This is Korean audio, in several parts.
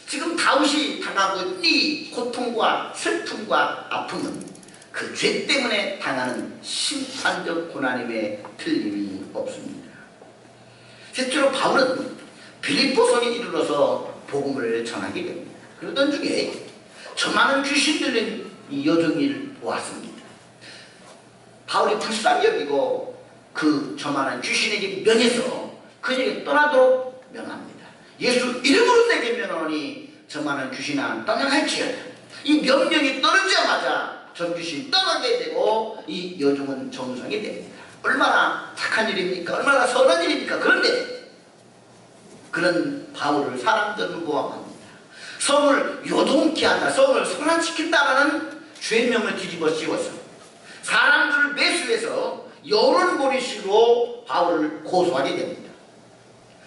지금 다윗이 당하고 있는 이 고통과 슬픔과 아픔은 그 죄 때문에 당하는 심판적 고난임에 틀림이 없습니다. 실제로 바울은 빌립보성에 이르러서 복음을 전하게 됩니다. 그러던 중에 저 많은 귀신 들린 이 여종을 보았습니다. 바울이 불쌍히 여기고 그 저 많은 귀신에게 면해서 그에게 떠나도록 명합니다. 예수 이름으로 내게 면하노니 저 많은 귀신아 떠나갈지어다. 이 명령이 떨어지자마자 전 귀신이 떠나게 되고 이 여종은 정상이 됩니다. 얼마나 착한 일입니까? 얼마나 선한 일입니까? 그런데 그런 바울을 사람들은 모함합니다. 성을 요동케 한다, 성을 소란시킨다라는 죄명을 뒤집어 씌워서 사람들을 매수해서 여론고리식으로 바울을 고소하게 됩니다.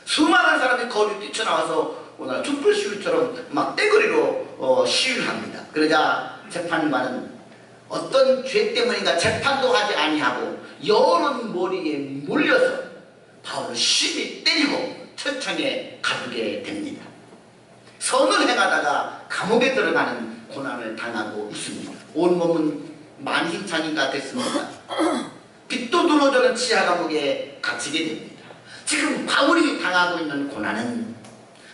수많은 사람이 거리로 뛰쳐나와서 오늘 촛불 시위처럼 막 떼거리로 시위를 합니다. 그러자 재판관은 어떤 죄 때문인가 재판도 하지 아니하고 여론 머리에 몰려서 바울을 심히 때리고 철창에 가두게 됩니다. 선을 행하다가 감옥에 들어가는 고난을 당하고 있습니다. 온몸은 만신창이가 됐습니다. 빛도 들어오는 지하 감옥에 갇히게 됩니다. 지금 바울이 당하고 있는 고난은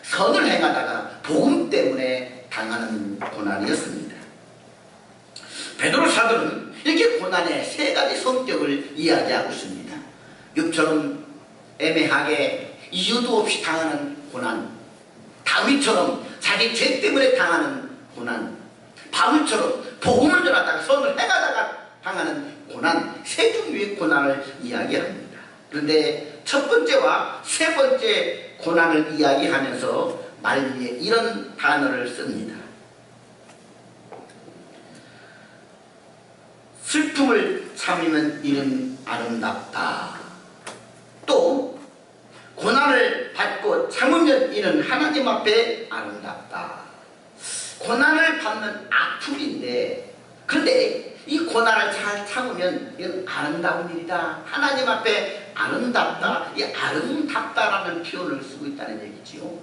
선을 행하다가 복음 때문에 당하는 고난이었습니다. 베드로 사도는 이렇게 고난의 세 가지 성격을 이야기하고 있습니다. 욥처럼 애매하게 이유도 없이 당하는 고난, 다윗처럼 자기 죄 때문에 당하는 고난, 바울처럼 복음을 전하다가 선을 행하다가 당하는 고난, 세 종류의 고난을 이야기합니다. 그런데 첫 번째와 세 번째 고난을 이야기하면서 말 위에 이런 단어를 씁니다. 슬픔을 참으면 이는 아름답다. 또 고난을 받고 참으면 이는 하나님 앞에 아름답다. 고난을 받는 아픔인데, 그런데 이 고난을 잘 참으면 이건 아름다운 일이다. 하나님 앞에 아름답다. 이 아름답다라는 표현을 쓰고 있다는 얘기지요.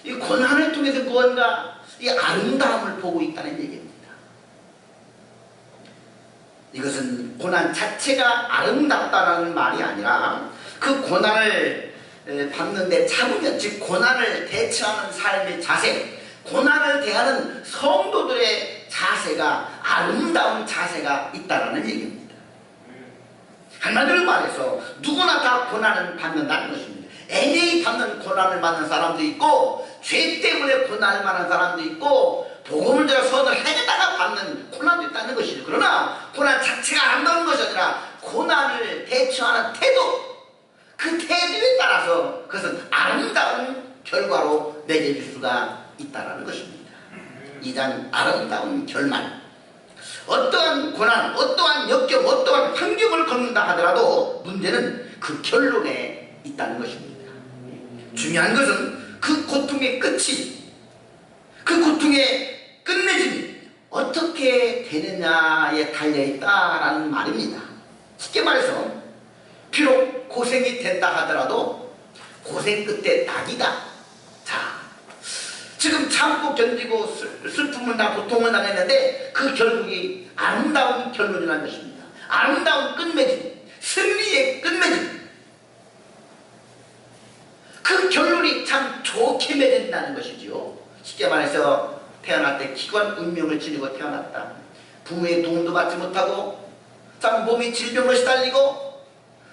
이 고난을 통해서 무언가 이 아름다움을 보고 있다는 얘기입니다. 이것은 고난 자체가 아름답다라는 말이 아니라 그 고난을 받는데 참으면, 즉 고난을 대처하는 삶의 자세, 고난을 대하는 성도들의 자세가 아름다운 자세가 있다라는 얘기입니다. 한마디로 말해서 누구나 다 고난을 받는다는 것입니다. 애매히 받는 고난을 받는 사람도 있고, 죄 때문에 고난을 받는 사람도 있고, 복음을 들어 선을 행하다가 받는 고난도 있다는 것이죠. 그러나 고난 자체가 아름다운 것이 아니라 고난을 대처하는 태도, 그 태도에 따라서 그것은 아름다운 결과로 맺어질 수가 있다는 것입니다. 2장 아름다운 결말. 어떠한 고난, 어떠한 역경, 어떠한 환경을 겪는다 하더라도 문제는 그 결론에 있다는 것입니다. 중요한 것은 그 고통의 끝이, 그 고통의 끝맺음이 어떻게 되느냐에 달려있다라는 말입니다. 쉽게 말해서 비록 고생이 된다 하더라도 고생 끝에 낙이다. 자, 지금 참고 견디고 슬픔을 나 고통을 당했는데 그 결국이 아름다운 결론이라는 것입니다. 아름다운 끝맺음, 승리의 끝맺음. 그 결론이 참 좋게 맺어진다는 것이지요. 쉽게 말해서 태어날 때 기관 운명을 지니고 태어났다. 부모의 도움도 받지 못하고 참 몸이 질병으로 시달리고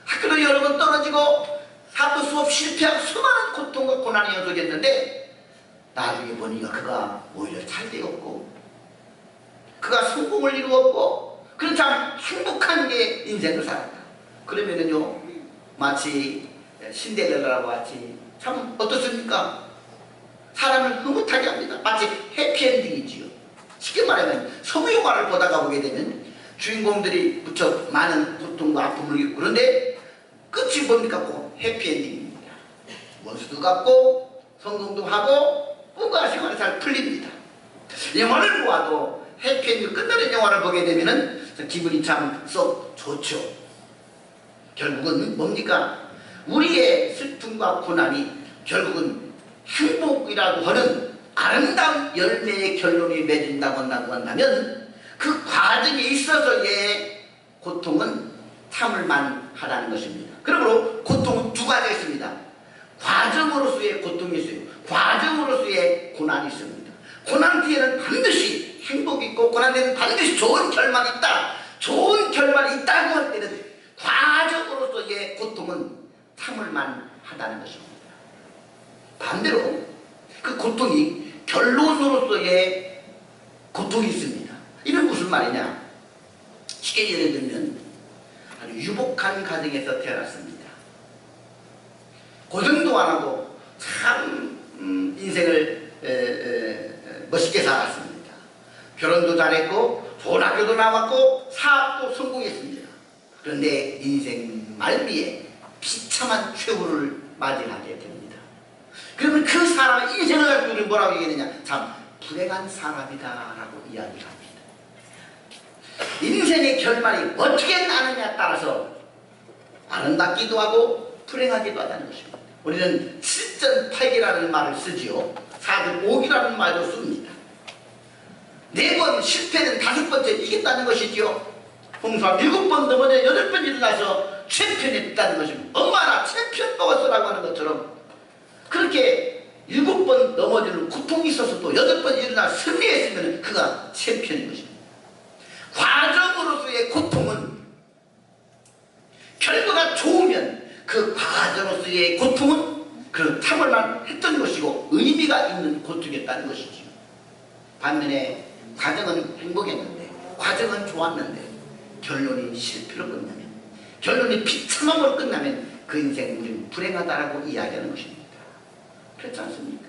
학교도 여러 번 떨어지고 학교 수업 실패하고 수많은 고통과 고난이 연속했는데 나중에 보니까 그가 오히려 잘 되었고 그가 성공을 이루었고 그런 참 행복한 게 인생을 살았다. 그러면은요 마치 신데렐라라고 같이 참 어떻습니까? 사람을 흐뭇하게 합니다. 마치 해피엔딩이지요. 쉽게 말하면 성우영화를 보다가 보게 되면 주인공들이 무척 많은 고통과 아픔을 겪고 그런데 끝이 뭡니까? 꼭 해피엔딩입니다. 원수도 갚고 성공도 하고 뭔가 생활이 잘 풀립니다. 영화를 보아도 해피엔딩 끝나는 영화를 보게 되면 기분이 참 썩 좋죠. 결국은 뭡니까? 우리의 슬픔과 고난이 결국은 행복 행복이라고 하는 아름다운 열매의 결론이 맺은다고 한다면 그 과정에 있어서의 고통은 참을만 하다는 것입니다. 그러므로 고통은 두 가지가 있습니다. 과정으로서의 고통이 있어요. 과정으로서의 고난이 있습니다. 고난 뒤에는 반드시 행복이 있고 고난 뒤에는 반드시 좋은 결말이 있다. 좋은 결말이 있다고 할 때는 과정으로서의 고통은 참을만 하다는 것입니다. 반대로 그 고통이 결론으로서의 고통이 있습니다. 이건 무슨 말이냐? 쉽게 예를 들면 아주 유복한 가정에서 태어났습니다. 고생도 안 하고 참 인생을 멋있게 살았습니다. 결혼도 잘했고 좋은 학교도 나왔고 사업도 성공했습니다. 그런데 인생 말미에 비참한 최후를 맞이하게 됩니다. 그러면 그 사람의 인생을 가지고 우리는 뭐라고 얘기하느냐? 참 불행한 사람이다 라고 이야기를 합니다. 인생의 결말이 어떻게 나느냐에 따라서 아름답기도 하고 불행하기도 하다는 것입니다. 우리는 7.8기라는 말을 쓰지요. 4.5기라는 말도 씁니다. 4번 실패는 5번째 이겼다는 것이지요. 홍수와 7번 넘어져 8번 일어나서 챔피언이 있다는 것입니다. 엄마나 챔피언 먹었으라고 하는 것처럼 그렇게 7번 넘어지는 고통이 있어서도 8번 일어나 승리했으면 그가 챔피언인 것입니다. 과정으로서의 고통은 결과가 좋으면 그 과정으로서의 고통은 그 참을만 했던 것이고 의미가 있는 고통이었다는 것이죠. 반면에 과정은 행복했는데 과정은 좋았는데 결론이 실패로 끝나면 결론이 비참함으로 끝나면 그 인생은 우리는 불행하다라고 이야기하는 것입니다. 그렇지 않습니까?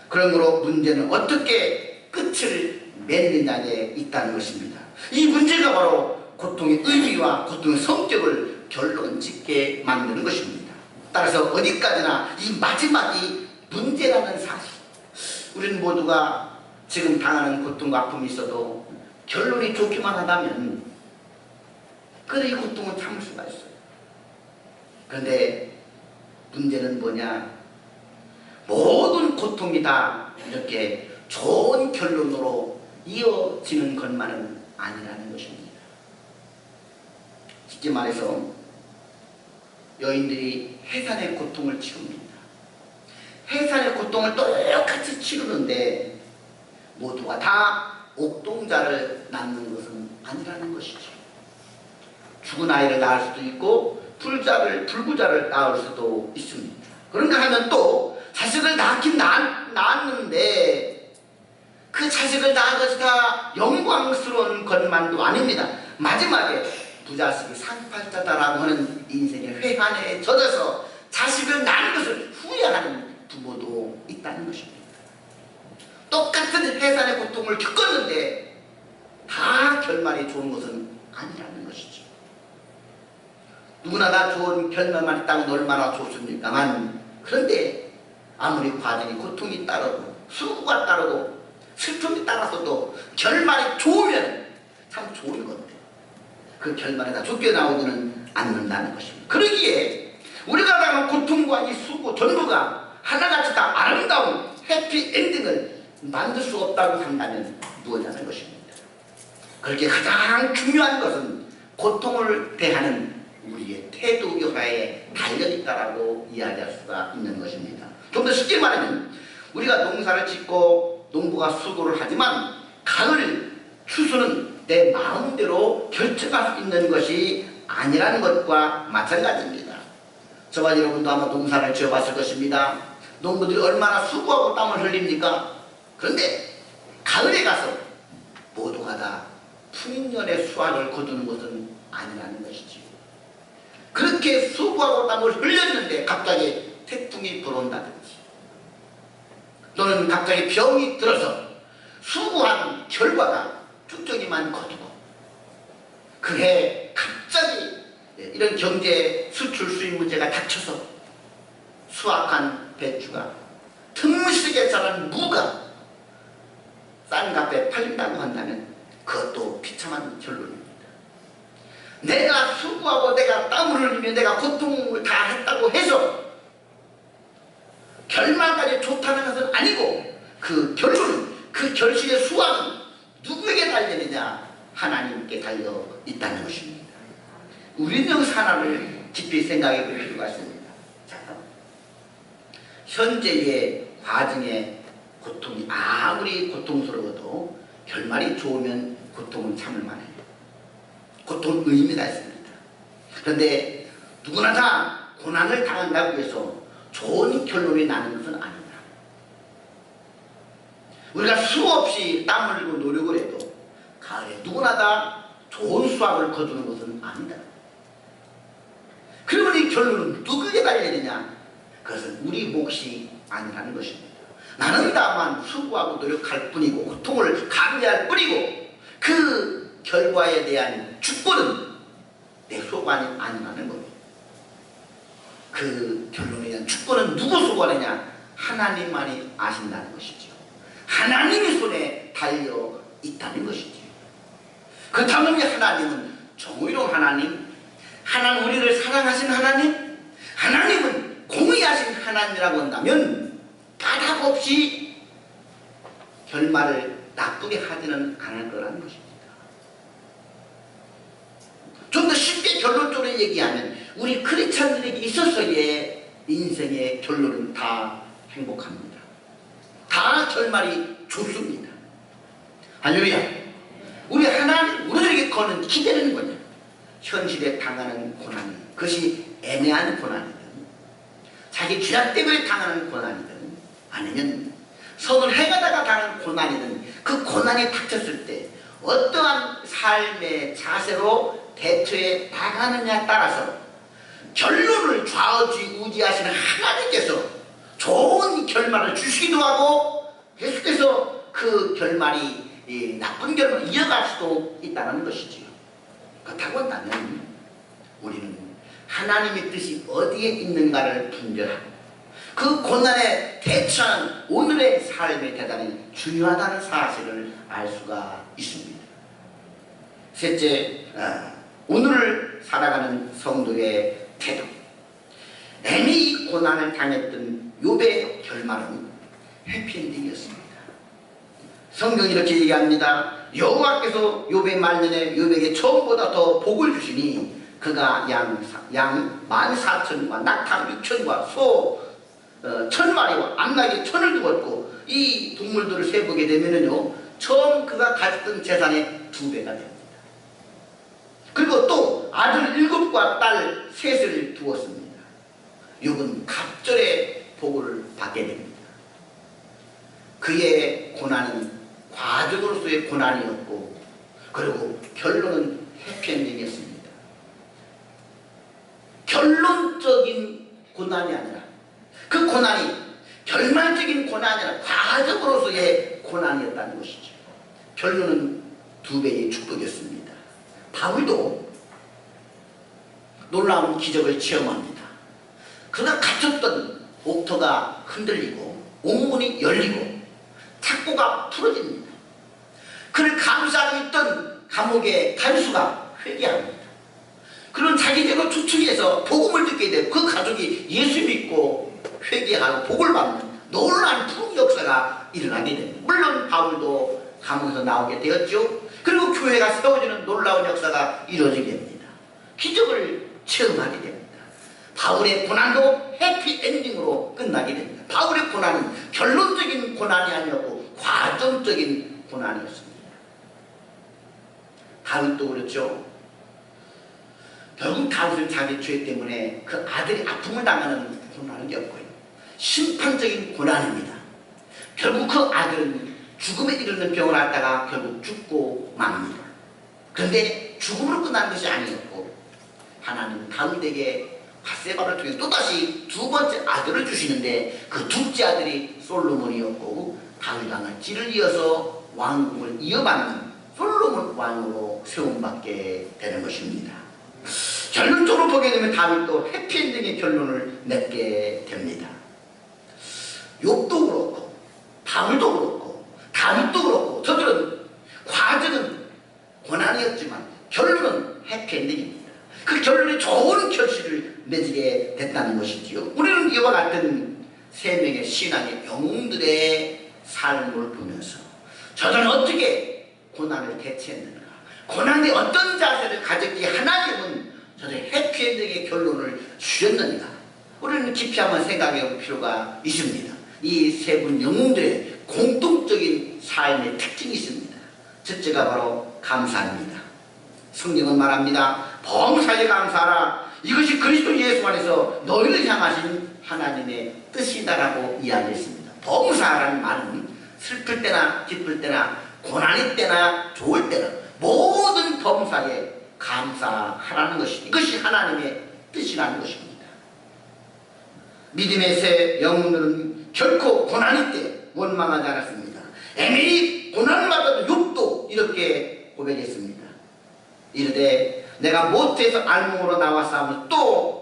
그러므로 문제는 어떻게 끝을 맺느냐에 있다는 것입니다. 이 문제가 바로 고통의 의미와 고통의 성격을 결론짓게 만드는 것입니다. 따라서 어디까지나 이 마지막이 문제라는 사실, 우리는 모두가 지금 당하는 고통과 아픔이 있어도 결론이 좋기만 하다면 그래 이 고통은 참을 수가 있어요. 그런데 문제는 뭐냐? 모든 고통이 다 이렇게 좋은 결론으로 이어지는 것만은 아니라는 것입니다. 쉽게 말해서 여인들이 해산의 고통을 치릅니다. 해산의 고통을 똑같이 치르는데 모두가 다 옥동자를 낳는 것은 아니라는 것이죠. 죽은 아이를 낳을 수도 있고 불구자를 낳을 수도 있습니다. 그런가 하면 또 자식을 낳긴 낳았는데 그 자식을 낳은 것이 다 영광스러운 것만도 아닙니다. 마지막에 부자식이 상팔자다라고 하는 인생의 회한에 젖어서 자식을 낳은 것을 후회하는 부모도 있다는 것입니다. 똑같은 해산의 고통을 겪었는데 다 결말이 좋은 것은 아니라는 것이죠. 누구나 다 좋은 결말만 있다면 얼마나 좋습니까만, 그런데 아무리 과정이 고통이 따르고 수고가 따르고 슬픔이 따라서도 결말이 좋으면 참 좋은 건데 그 결말에 다 좋게 나오지는 않는다는 것입니다. 그러기에 우리가 당한 고통과 이 수고 전부가 하나같이 다 아름다운 해피엔딩을 만들 수 없다고 한다면 무엇이냐는 것입니다. 그렇게 가장 중요한 것은 고통을 대하는 우리의 태도 교화에 달려있다라고 이야기할 수가 있는 것입니다. 좀 더 쉽게 말하면 우리가 농사를 짓고 농부가 수고를 하지만 가을 추수는 내 마음대로 결정할 수 있는 것이 아니라는 것과 마찬가지입니다. 저와 여러분도 아마 농사를 지어봤을 것입니다. 농부들이 얼마나 수고하고 땀을 흘립니까? 그런데 가을에 가서 모두가 다 풍년의 수확을 거두는 것은 아니라는 것이죠. 그렇게 수고하고 땀을 흘렸는데 갑자기 태풍이 불어온다든지 또는 갑자기 병이 들어서 수고한 결과가 쭉저기만 거두고 그해 갑자기 이런 경제 수출 수입 문제가 닥쳐서 수확한 배추가 틈실게 자란 무가 싼 값에 팔린다고 한다면 그것도 비참한 결론입니다. 내가 수고하고 내가 땀을 흘리며 내가 고통을 다 했다고 해서 결말까지 좋다는 것은 아니고 그 결론은 그 결실의 수확은 누구에게 달려있느냐? 하나님께 달려 있다는 것입니다. 우리는 여기서 하나를 깊이 생각해 볼 필요가 있습니다. 자, 현재의 과정의 고통이 아무리 고통스러워도 결말이 좋으면 고통은 참을 만해요. 고통은 의미가 있습니다. 그런데 누구나 다 고난을 당한다고 해서 좋은 결론이 나는 것은 아니다. 우리가 수없이 땀 흘리고 노력을 해도 가을에 누구나 다 좋은 수확을 거두는 것은 아니다. 그러면 이 결론은 누구에게 달려있느냐? 그것은 우리 몫이 아니라는 것입니다. 나는 다만 수고하고 노력할 뿐이고 고통을 감내할 뿐이고 그 결과에 대한 주권은 내 소관이 아니라는 겁니다. 그 결론에 대한 주권은 누구 소관이냐? 하나님만이 아신다는 것이죠. 하나님의 손에 달려 있다는 것이죠. 그렇다면 하나님은 정의로운 하나님, 하나님 우리를 사랑하신 하나님, 하나님은 공의하신 하나님이라고 한다면 까닭 없이 결말을 나쁘게 하지는 않을 거라는 것입니다. 좀 더 쉽게 결론적으로 얘기하면 우리 크리스찬들에게 있어서의 인생의 결론은 다 행복합니다. 다 결말이 좋습니다. 할렐루야. 우리 하나님 우리에게 거는 기대는 거냐? 현실에 당하는 고난이, 그것이 애매한 고난이든 자기 죄악 때문에 당하는 고난이든 아니면 선을 행하다가 당하는 고난이든 그 고난이 닥쳤을 때 어떠한 삶의 자세로 대처해 나가느냐에 따라서 결론을 좌우지우지하시는 하나님께서 좋은 결말을 주시기도 하고 계속해서 그 결말이 나쁜 결말을 이어갈 수도 있다는 것이지요. 그렇다고 한다면 우리는 하나님의 뜻이 어디에 있는가를 분별하고 그 고난에 대처하는 오늘의 삶이 대단히 중요하다는 사실을 알 수가 있습니다. 셋째, 오늘을 살아가는 성도의 태도. 애미 고난을 당했던 욥의 결말은 해피엔딩이었습니다. 성경이 이렇게 얘기합니다. 여호와께서 욥의 말년에 욥에게 처음보다 더 복을 주시니 그가 양 14,000과 낙타 6,000과 소 1,000마리와 암나귀 1,000을 두었고 이 동물들을 세보게 되면은요 처음 그가 가졌던 재산의 2배가 됩니다. 그리고 또 아들 7과 딸 3을 두었습니다. 욥은 갑절의 복을 받게 됩니다. 그의 고난은 과정으로서의 고난이었고 그리고 결론은 해피엔딩이었습니다. 결론적인 고난이 아니라 그 고난이 결말적인 고난이 아니라 과정으로서의 고난이었다는 것이죠. 결론은 2배의 축복이었습니다. 다윗도 놀라운 기적을 체험합니다. 그가 갇혔던 옥터가 흔들리고 옥문이 열리고 착고가 풀어집니다. 그를 감싸고 있던 감옥의 간수가 회개합니다. 그런 자기적으로 추측해서 복음을 듣게 되고 그 가족이 예수 믿고 회개하고 복을 받는 놀라운 부흥 역사가 일어나게 됩니다. 물론 바울도 감옥에서 나오게 되었죠. 그리고 교회가 세워지는 놀라운 역사가 이루어지게 됩니다. 기적을 체험하게 됩니다. 바울의 고난도 해피엔딩으로 끝나게 됩니다. 바울의 고난은 결론적인 고난이 아니었고 과정적인 고난이었습니다. 다윗도 그렇죠. 결국 다윗은 자기 죄 때문에 그 아들이 아픔을 당하는 고난을 겪고요. 심판적인 고난입니다. 결국 그 아들은 죽음에 이르는 병을 앓다가 결국 죽고 맙니다. 그런데 죽음으로 끝난 것이 아니었고 하나님은 다윗에게 밧세바를 통해 또다시 2번째 아들을 주시는데 그 둘째 아들이 솔로몬이었고 다윗 왕의 찌를 이어서 왕국을 이어받는 솔로몬 왕으로 세움받게 되는 것입니다. 결론적으로 보게 되면 다윗도 해피엔딩의 결론을 맺게 됩니다. 욥도 그렇고 바울도 그렇고 다윗도 그렇고 저들은 과정은 고난이었지만 결론은 해피엔딩입니다. 그 결론에 좋은 결실을 맺게 됐다는 것이지요. 우리는 이와 같은 세 명의 신앙의 영웅들의 삶을 보면서 저들은 어떻게 고난을 대처했는가, 고난에 어떤 자세를 가졌기에 하나님은 저들의 해피엔딩의 결론을 주셨는가, 우리는 깊이 한번 생각해 볼 필요가 있습니다. 이 세 분 영웅들의 공통적인 삶의 특징이 있습니다. 첫째가 바로 감사입니다. 성경은 말합니다. 범사에 감사하라. 이것이 그리스도 예수 안에서 너희를 향하신 하나님의 뜻이다라고 이야기했습니다. 범사라는 말은 슬플 때나 기쁠 때나 고난일 때나 좋을 때나 모든 범사에 감사하라는 것입니다. 이것이 하나님의 뜻이라는 것입니다. 믿음의 새 영웅들은 결코 고난일 때 원망하지 않았습니다. 애매히 고난을 받아도 욥도 이렇게 고백했습니다. 이르되 내가 모태에서 알몸으로 나왔사오며 또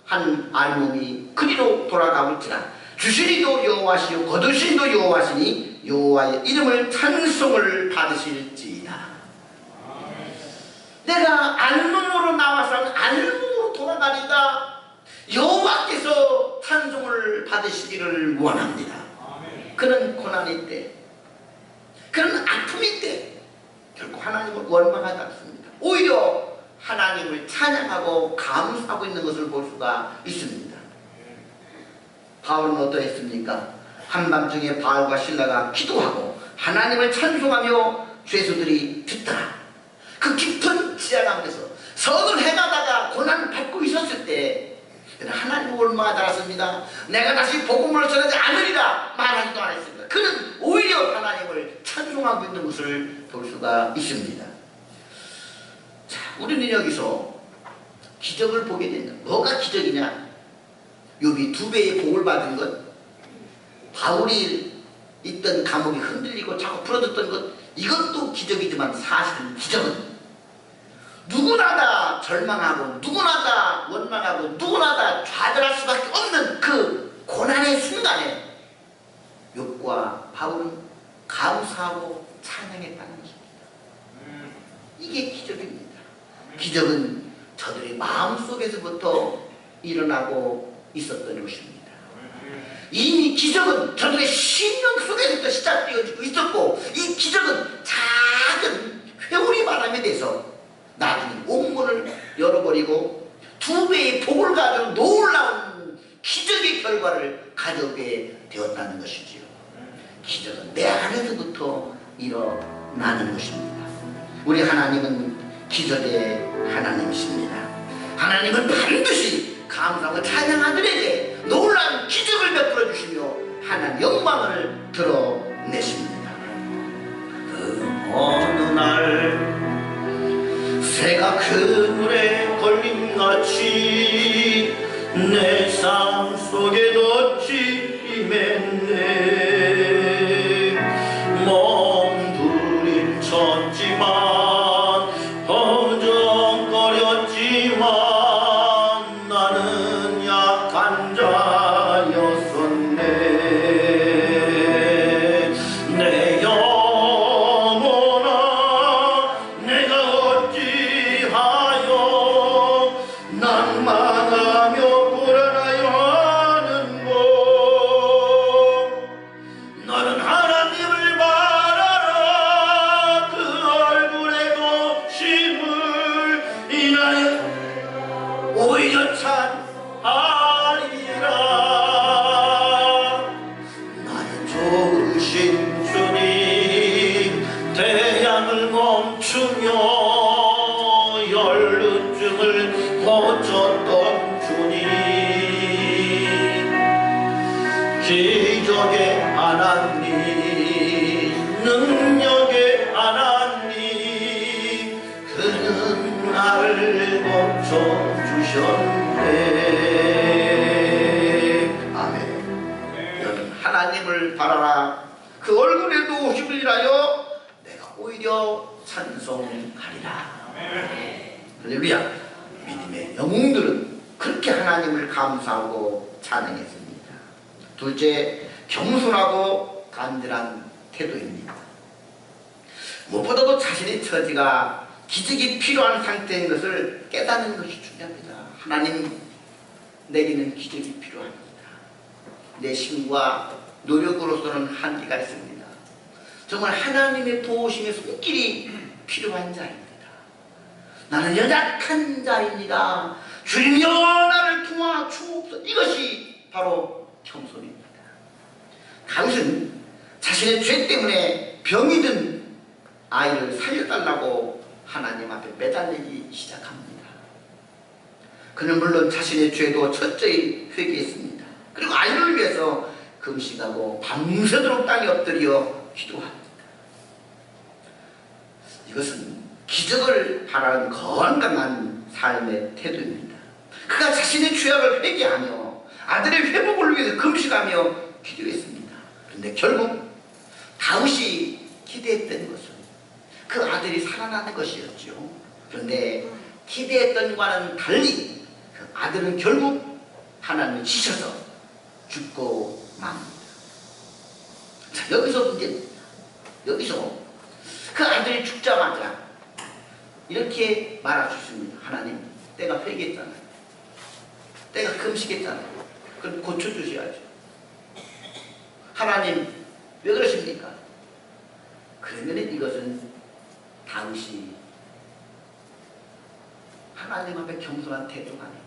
한 알몸이 그리로 돌아가볼지라 주시리도 여호와시요 거두시리도 여호와시니 여호와의 이름을 찬송을 받으실지이다. 내가 알몸으로 나와서 알몸으로 돌아가리다. 여호와께서 찬송을 받으시기를 원합니다. 그런 고난일 때, 그런 아픔일 때 결코 하나님을 원망하지 않습니다. 오히려 하나님을 찬양하고 감사하고 있는 것을 볼 수가 있습니다. 바울은 어떠했습니까? 한밤중에 바울과 실라가 기도하고 하나님을 찬송하며 죄수들이 듣더라. 그 깊은 지하 가운데서 선을 행하다가 고난을 받고 있었을 때 하나님을 원망하지 않았습니다. 내가 다시 복음을 전하지 않으리라 말하지도 않았습니다. 그는 오히려 하나님을 찬송하고 있는 것을 볼 수가 있습니다. 자, 우리는 여기서 기적을 보게 된다. 뭐가 기적이냐? 욥이 2배의 복을 받은 것, 바울이 있던 감옥이 흔들리고 자꾸 풀어졌던 것, 이것도 기적이지만 사실은 기적은 누구나 다 절망하고 누구나 다 원망하고 누구나 다 좌절할 수밖에 없는 그 고난의 순간에 욥과 바울은 감사하고 찬양했다는 것입니다. 이게 기적입니다. 기적은 저들의 마음속에서부터 일어나고 있었던 것입니다. 이미 기적은 저들의 심령 속에서부터 시작되어지고 있었고, 이 기적은 작은 회오리 바람에 대해서 나중에 옥문을 열어버리고 2배의 복을 가져온 놀라운 기적의 결과를 가져오게 되었다는 것이지요. 기적은 내 안에서부터 일어나는 것입니다. 우리 하나님은 기적의 하나님이십니다. 하나님은 반드시 감사하고 찬양하들에게 놀라운 기적을 베풀어 주시며 하나님 영광을 드러내십니다. 그 어느 날 새가 큰 물에 걸림같이 내 삶 속에 덧지 임했네. 몸부림쳤지만 허정거렸지만 나는 약한 자였었네. 내 영혼아 내가 어찌하여 낭만하며 불안하여 하는고. 너는 하나님을 바라라. 그 얼굴에 도심을 인하여 오히려 찬하리라. 나는 좋으신 주님 태양을 멈추며 열루증을 고쳤던 주님, 기적의 하나님, 능력의 하나님, 그는 나를 고쳐주셨네. 아멘. 너는 하나님을 바라라. 그 얼굴에도 힘을 일하여 내가 오히려 찬송하리라. 할렐루야. 믿음의 영웅들은 그렇게 하나님을 감사하고 찬양했습니다. 둘째, 겸손하고 간절한 태도입니다. 무엇보다도 자신의 처지가 기적이 필요한 상태인 것을 깨닫는 것이 중요합니다. 하나님, 내게는 기적이 필요합니다. 내 힘과 노력으로서는 한계가 있습니다. 정말 하나님의 도우심의 손길이 필요한 자입니다. 나는 연약한 자입니다. 주님여 나를 도와주옵소서. 이것이 바로 겸손입니다. 다윗은 자신의 죄 때문에 병이 든 아이를 살려달라고 하나님 앞에 매달리기 시작합니다. 그는 물론 자신의 죄도 철저히 회개했습니다. 그리고 아이를 위해서 금식하고 밤새도록 땅에 엎드려 기도합니다. 이것은 기적을 바라는 건강한 삶의 태도입니다. 그가 자신의 죄악을 회개하며 아들의 회복을 위해서 금식하며 기도했습니다. 그런데 결국 다윗이 기대했던 것은 그 아들이 살아나는 것이었죠. 그런데 기대했던 것과는 달리 그 아들은 결국 하나님을 치셔서 죽고 맙니다. 자, 여기서 문제입니다. 여기서 그 아들이 죽자마자 이렇게 말할 수 있습니다. 하나님, 때가 회개했잖아요. 때가 금식했잖아요. 그럼 고쳐주셔야죠. 하나님, 왜 그러십니까? 그러면 이것은 다윗이 하나님 앞에 겸손한 태도가 아니에요.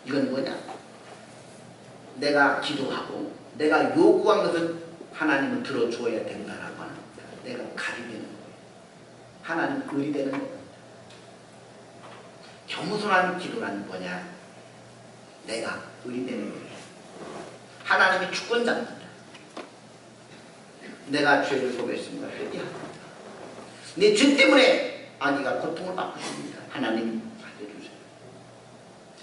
이건 뭐냐? 내가 기도하고 내가 요구한 것을 하나님은 들어줘야 된다라고 하는 겁니다. 내가 갑이 되는 거예요. 하나님 을이 되는 겁니다. 겸손한 기도란 뭐냐? 내가 을이 되는 거예요. 하나님이 주권자입니다. 내가 죄를 속였습니다. 회개합니다. 내 죄 때문에 아기가 고통을 받고 있습니다. 하나님 살려주세요.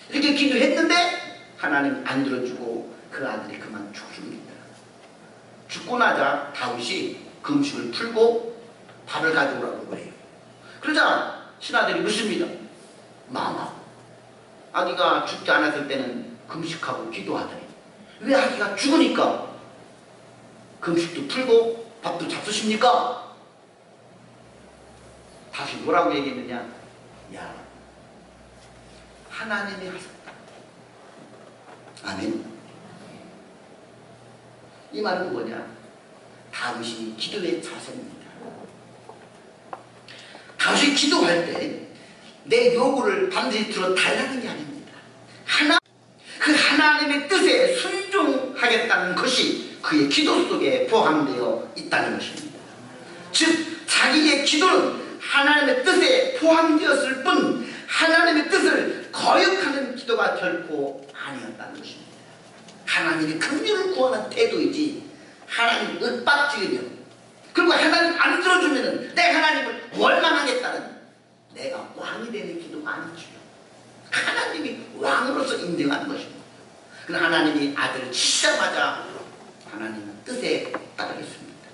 이렇게 기도했는데 하나님 안 들어주고 그 아들이 그만 죽습니다. 죽고 나자 다윗이 금식을 풀고 밥을 가져오라고 그래요. 그러자 신하들이 묻습니다. 마마, 아기가 죽지 않았을 때는 금식하고 기도하더니 왜 아기가 죽으니까 금식도 풀고 밥도 잡수십니까? 다시 뭐라고 얘기했느냐? 야, 하나님이 하셨다. 아멘. 이 말은 뭐냐? 다윗이 기도의 자세입니다. 다윗이 기도할 때 내 요구를 반드시 들어달라는 게 아닙니다. 그 하나님의 뜻에 순종하겠다는 것이 그의 기도 속에 포함되어 있다는 것입니다. 즉 자기의 기도는 하나님의 뜻에 포함되었을 뿐 하나님의 뜻을 거역하는 기도가 결코 아니었다는 것입니다. 하나님의 긍휼을 구하는 태도이지 하나님 윽박지르며 그리고 하나님 안 들어주면 내 하나님을 원망하겠다는 내가 왕이 되는 기도가 아니죠. 하나님이 왕으로서 인정하는 것입니다. 그러나 하나님이 아들을 치자마자 하나님은 뜻에 따르겠습니다.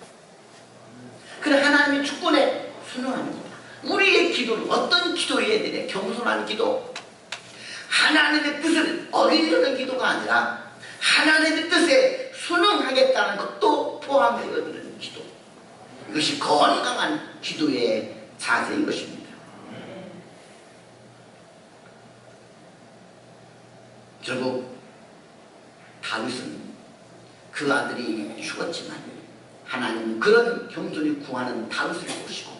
그러나 하나님의 주권에 순응합니다. 우리의 기도는 어떤 기도해야 되냐? 겸손한 기도. 하나님의 뜻을 어기려는 기도가 아니라 하나님의 뜻에 순응하겠다는 것도 포함되어지는 기도. 이것이 건강한 기도의 자세인 것입니다. 결국 다윗은 그 아들이 죽었지만 하나님은 그런 겸손히 구하는 다윗을 보시고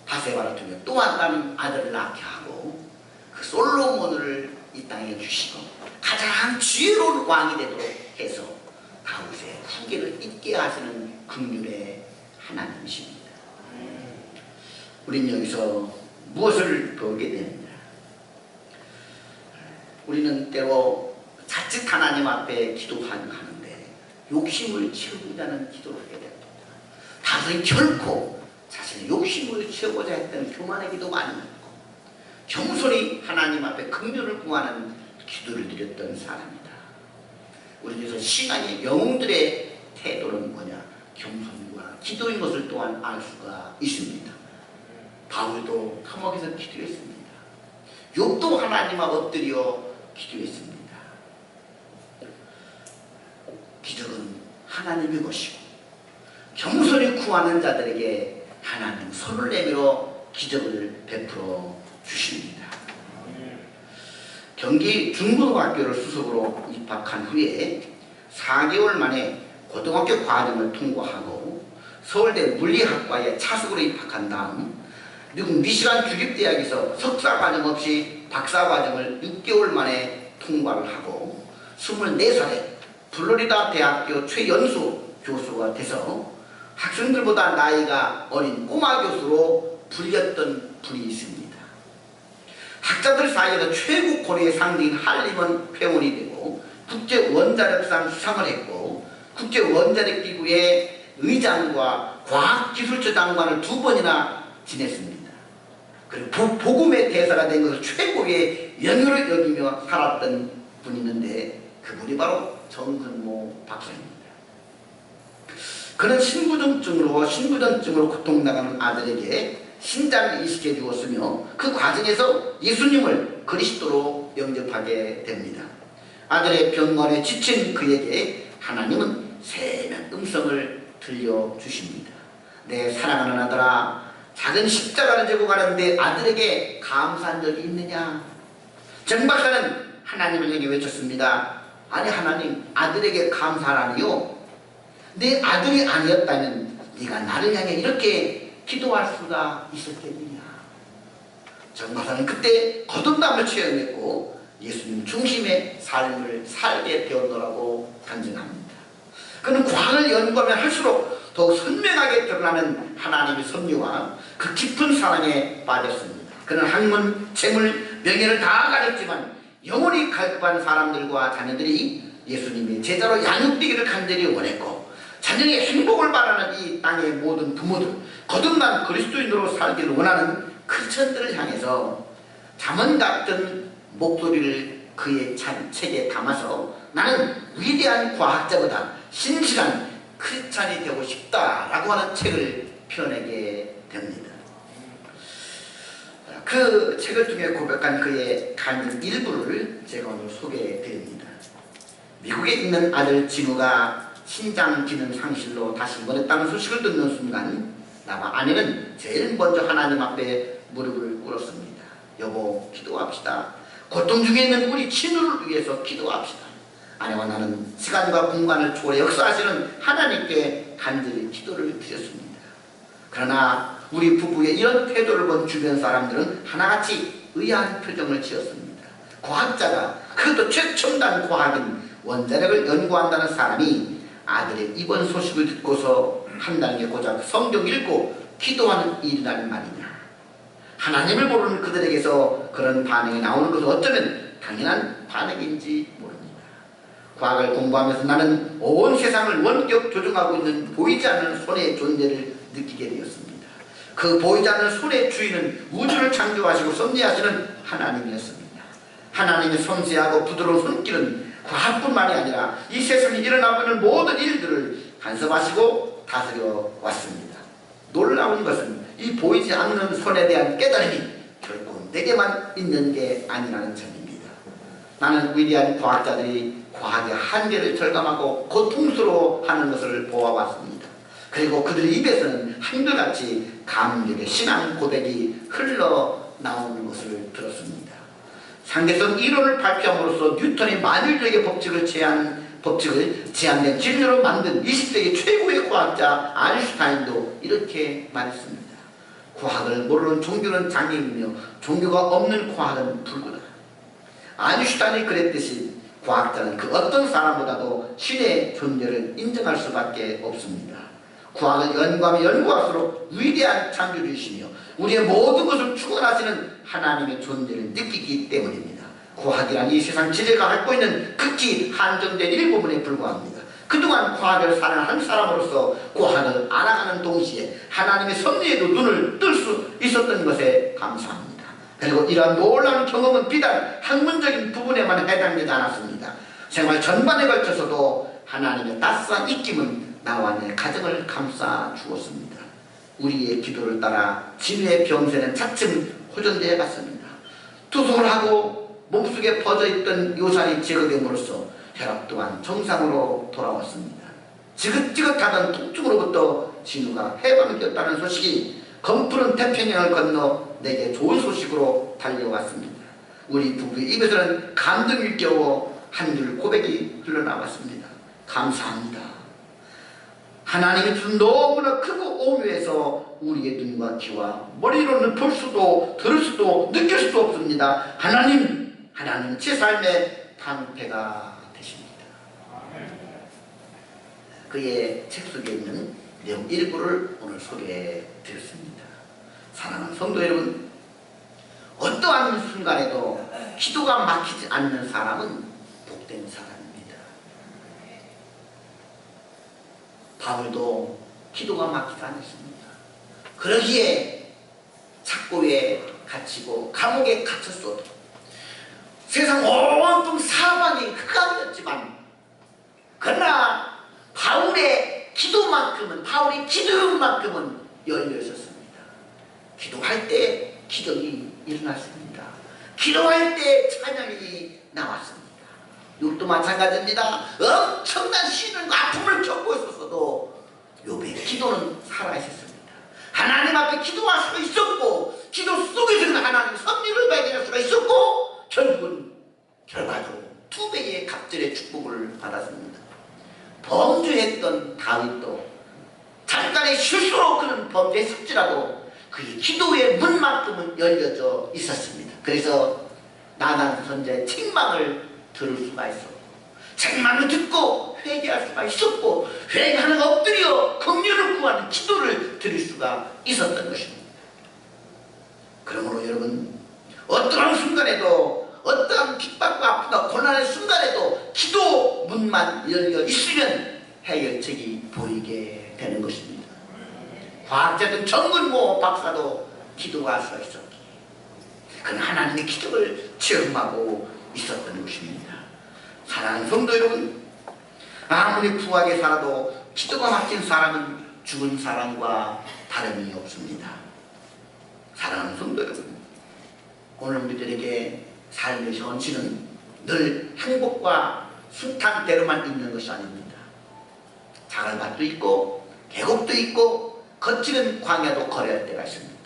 바세바를 통해 또 다른 아들을 낳게 하고 그 솔로몬을 이 땅에 주시고 가장 지혜로운 왕이 되도록 해서 다윗의 후계를 잇게 하시는 긍휼의 하나님이십니다. 우리는 여기서 무엇을 배우게 되느냐? 우리는 때로 자칫 하나님 앞에 기도하는데 욕심을 채우고자 하는 기도를 하게 됩니다. 다윗은 결코 자신의 욕심을 채우고자 했던 교만의 기도가 아니었고 겸손히 하나님 앞에 긍휼을 구하는 기도를 드렸던 사람이다. 우리 그래서 신앙의 영웅들의 태도는 뭐냐? 겸손과 기도인 것을 또한 알 수가 있습니다. 바울도 감옥에서 기도했습니다. 욥도 하나님 앞에 엎드려 기도했습니다. 기적은 하나님의 것이고 겸손히 구하는 자들에게 하나님 손을 내밀어 기적을 베풀어 주십니다. 경기 중고등학교를 수석으로 입학한 후에 4개월 만에 고등학교 과정을 통과하고 서울대 물리학과에 차석으로 입학한 다음 미국 미시간 주립대학에서 석사 과정 없이 박사 과정을 6개월 만에 통과를 하고 24살에 플로리다 대학교 최연소 교수가 돼서 학생들보다 나이가 어린 꼬마 교수로 불렸던 분이 있습니다. 학자들 사이에서 최고 고려의 상징인 한림원 회원이 되고 국제원자력상 수상을 했고 국제원자력기구의 의장과 과학기술처 장관을 2번이나 지냈습니다. 그리고 복음의 대사가 된 것을 최고의 영예로 여기며 살았던 분이 있는데 그분이 바로 정근모 박사입니다. 그는 신부전증으로 고통당하는 아들에게 신장을 이식해 주었으며 그 과정에서 예수님을 그리스도로 영접하게 됩니다. 아들의 병원에 지친 그에게 하나님은 세면 음성을 들려주십니다. 내 사랑하는 아들아, 작은 십자가를 지고 가는데 아들에게 감사한 적이 있느냐? 정 박사는 하나님을 외쳤습니다. 아니 하나님, 아들에게 감사하라니요? 내 아들이 아니었다면 네가 나를 향해 이렇게 기도할 수가 있었겠느냐? 정 박사는 그때 거듭남을 체험했고 예수님 중심의 삶을 살게 되었노라고 간증합니다. 그는 과학을 연구하면 할수록 더욱 선명하게 드러나는 하나님의 섭리와 그 깊은 사랑에 빠졌습니다. 그는 학문, 재물, 명예를 다 가졌지만 영원히 갈급한 사람들과 자녀들이 예수님의 제자로 양육되기를 간절히 원했고 자녀의 행복을 바라는 이 땅의 모든 부모들, 거듭난 그리스도인으로 살기를 원하는 크리스천들을 향해서 잠언 같은 목소리를 그의 책에 담아서 나는 위대한 과학자보다 신실한 크리스찬이 되고 싶다라고 하는 책을 펴내게 됩니다. 그 책을 통해 고백한 그의 간증 일부를 제가 오늘 소개해 드립니다. 미국에 있는 아들 진우가 신장 기능 상실로 다시 멀었다는 소식을 듣는 순간 나와 아내는 제일 먼저 하나님 앞에 무릎을 꿇었습니다. 여보, 기도합시다. 고통 중에 있는 우리 진우를 위해서 기도합시다. 아내와 나는 시간과 공간을 초월해 역사하시는 하나님께 간절히 기도를 드렸습니다. 그러나 우리 부부의 이런 태도를 본 주변 사람들은 하나같이 의아한 표정을 지었습니다. 과학자가, 그것도 최첨단 과학인 원자력을 연구한다는 사람이 아들의 입원 소식을 듣고서 한다는 게 고작 성경 읽고 기도하는 일이라는 말이냐. 하나님을 모르는 그들에게서 그런 반응이 나오는 것은 어쩌면 당연한 반응인지 모릅니다. 과학을 공부하면서 나는 온 세상을 원격 조종하고 있는 보이지 않는 손의 존재를 느끼게 되었습니다. 그 보이지 않는 손의 주인은 우주를 창조하시고 섭리하시는 하나님이었습니다. 하나님의 섬세하고 부드러운 손길은 과학뿐만이 아니라 이 세상에 일어나고 있는 모든 일들을 간섭하시고 다스려 왔습니다. 놀라운 것은 이 보이지 않는 손에 대한 깨달음이 결코 내게만 있는 게 아니라는 점입니다. 나는 위대한 과학자들이 과학의 한계를 절감하고 고통스러워하는 것을 보아왔습니다. 그리고 그들 입에서는 한결같이 감격의 신앙 고백이 흘러나오는 것을 들었습니다. 상대성 이론을 발표함으로써 뉴턴이 만유인력의 법칙을 제안된 진리로 만든 20세기 최고의 과학자 아인슈타인도 이렇게 말했습니다. 과학을 모르는 종교는 장애이며 종교가 없는 과학은 불구다. 아인슈타인이 그랬듯이 과학자는 그 어떤 사람보다도 신의 존재를 인정할 수밖에 없습니다. 과학을 연구하면 연구할수록 위대한 창조주이시며 우리의 모든 것을 주관하시는 하나님의 존재를 느끼기 때문입니다. 과학이란 이 세상 지혜가 갖고 있는 극히 한정된 일부분에 불과합니다. 그동안 과학을 사랑한 사람으로서 과학을 알아가는 동시에 하나님의 섭리에도 눈을 뜰 수 있었던 것에 감사합니다. 그리고 이러한 놀라운 경험은 비단 학문적인 부분에만 해당되지 않았습니다. 생활 전반에 걸쳐서도 하나님의 따스한 입김은 나와 내 가정을 감싸 주었습니다. 우리의 기도를 따라 진우의 병세는 차츰 호전되어 갔습니다. 투석을 하고 몸속에 퍼져있던 요산이 제거됨으로써 혈압 또한 정상으로 돌아왔습니다. 지긋지긋하던 통증으로부터 진우가 해방되었다는 소식이 검푸른 태평양을 건너 내게 좋은 소식으로 달려왔습니다. 우리 부부의 입에서는 감동이 겨워 한 줄 고백이 흘러나왔습니다. 감사합니다. 하나님의 뜻은 너무나 크고 오묘해서 우리의 눈과 귀와 머리로는 볼 수도 들을 수도 느낄 수도 없습니다. 하나님 제 삶의 방패가 되십니다. 그의 책 속에 있는 내용 일부를 오늘 소개해 드렸습니다. 사랑하는 성도 여러분, 어떠한 순간에도 기도가 막히지 않는 사람은 복된 사람입니다. 바울도 기도가 막히지 않았습니다. 그러기에 착고에 갇히고 감옥에 갇혔어도 세상 온통 사방이 흑암이었지만 그러나 바울의 기도만큼은 열려 있었습니다. 기도할 때 기적이 일어났습니다. 기도할 때 찬양이 나왔습니다. 욥도 마찬가지입니다. 엄청난 시련과 아픔을 겪고 있었어도 욥의 기도는 살아있었습니다. 하나님 앞에 기도할 수가 있었고 기도 속에서는 하나님의 섭리를 발견할 수가 있었고 결국은 결과적으로 2배의 갑절의 축복을 받았습니다. 범죄했던 다윗도 잠깐의 실수로 그는 범죄했을지라도 그의 기도의 문만큼은 열려져 있었습니다. 그래서 나단 선지자의 책망을 들을 수가 있었고 책망을 듣고 회개할 수가 있었고 회개하는 엎드려 긍휼을 구하는 기도를 드릴 수가 있었던 것입니다. 그러므로 여러분, 어떠한 순간에도 어떠한 핍박과 아픔과 고난의 순간에도 기도 문만 열려 있으면 해결책이 보이게 되는 것입니다. 과학자든 정근모 박사도 기도할 수가 있었기에 그는 하나님의 기적을 체험하고 있었던 것입니다. 사랑하는 성도 여러분, 아무리 부하게 살아도 기도가 막힌 사람은 죽은 사람과 다름이 없습니다. 사랑하는 성도 여러분, 오늘 우리들에게 삶의 현실은 늘 행복과 순탄대로만 있는 것이 아닙니다. 자갈밭도 있고 계곡도 있고 거칠은 광야도 거래할 때가 있습니다.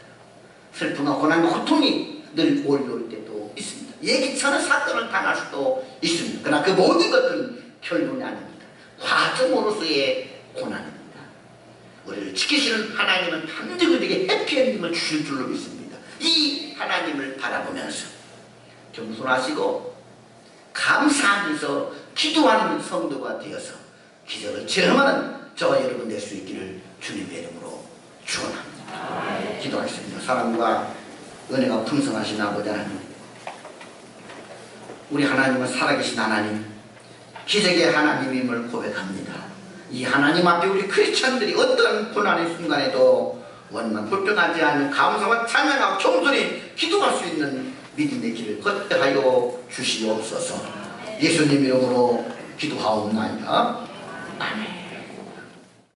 슬픔과 고난과 고통이 늘 몰려올 때도 있습니다. 예기치 않은 사건을 당할 수도 있습니다. 그러나 그 모든 것들은 결론이 아닙니다. 과정으로서의 고난입니다. 우리를 지키시는 하나님은 반드시 우리에게 해피엔딩을 주실 줄로 믿습니다. 이 하나님을 바라보면서 겸손하시고 감사하면서 기도하는 성도가 되어서 기적을 체험하는 저와 여러분 될 수 있기를 주님의 이름으로 축원합니다. 기도하겠습니다. 사랑과 은혜가 풍성하신 아버지 하나님, 우리 하나님은 살아계신 하나님, 기적의 하나님임을 고백합니다. 이 하나님 앞에 우리 크리스천들이 어떤 고난의 순간에도 원망 불평하지 않는 감사와 찬양하고 겸손히 기도할 수 있는 믿음의 길을 걷게 하여 주시옵소서. 예수님 이름으로 기도하옵나이다. 아멘.